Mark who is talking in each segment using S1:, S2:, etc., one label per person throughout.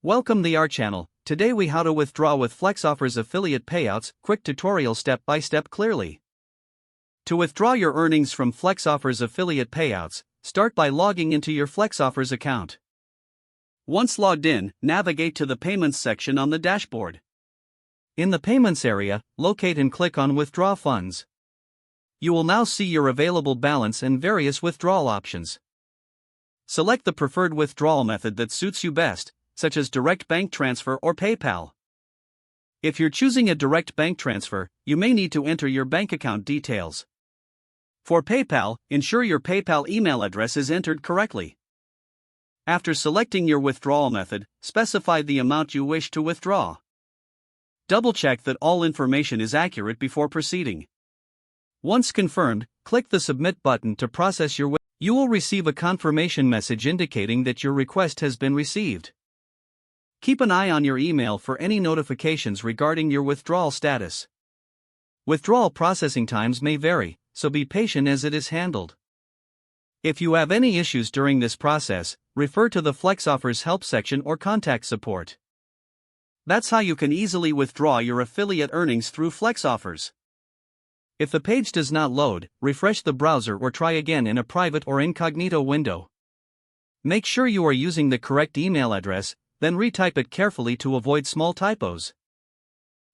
S1: Welcome to our channel. Today we how to withdraw with FlexOffers affiliate payouts, quick tutorial step by step clearly. To withdraw your earnings from FlexOffers affiliate payouts, start by logging into your FlexOffers account. Once logged in, navigate to the Payments section on the dashboard. In the Payments area, locate and click on Withdraw Funds. You will now see your available balance and various withdrawal options. Select the preferred withdrawal method that suits you best, such as direct bank transfer or PayPal. If you're choosing a direct bank transfer, you may need to enter your bank account details. For PayPal, ensure your PayPal email address is entered correctly. After selecting your withdrawal method, specify the amount you wish to withdraw. Double-check that all information is accurate before proceeding. Once confirmed, click the Submit button to process your withdrawal. You will receive a confirmation message indicating that your request has been received. Keep an eye on your email for any notifications regarding your withdrawal status. Withdrawal processing times may vary, so be patient as it is handled. If you have any issues during this process, refer to the FlexOffers help section or contact support. That's how you can easily withdraw your affiliate earnings through FlexOffers. If the page does not load, refresh the browser or try again in a private or incognito window. Make sure you are using the correct email address, then retype it carefully to avoid small typos.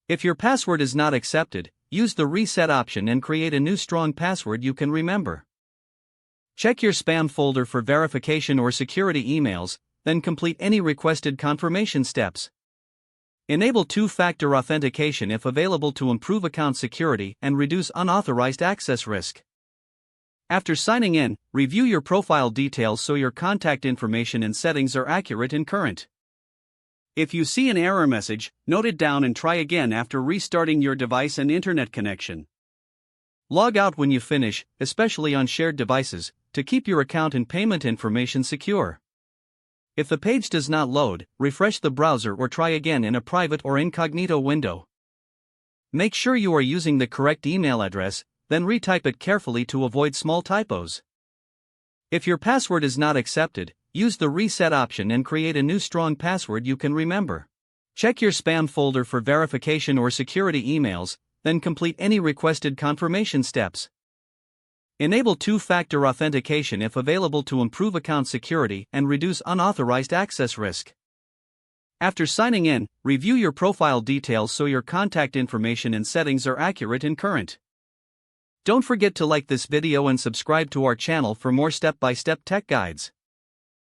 S1: If your password is not accepted, use the reset option and create a new strong password you can remember. Check your spam folder for verification or security emails, then complete any requested confirmation steps. Enable two-factor authentication if available to improve account security and reduce unauthorized access risk. After signing in, review your profile details so your contact information and settings are accurate and current. If you see an error message, note it down and try again after restarting your device and internet connection. Log out when you finish, especially on shared devices, to keep your account and payment information secure. If the page does not load, refresh the browser or try again in a private or incognito window. Make sure you are using the correct email address, then retype it carefully to avoid small typos. If your password is not accepted, use the reset option and create a new strong password you can remember. Check your spam folder for verification or security emails, then complete any requested confirmation steps. Enable two-factor authentication if available to improve account security and reduce unauthorized access risk. After signing in, review your profile details so your contact information and settings are accurate and current. Don't forget to like this video and subscribe to our channel for more step-by-step tech guides.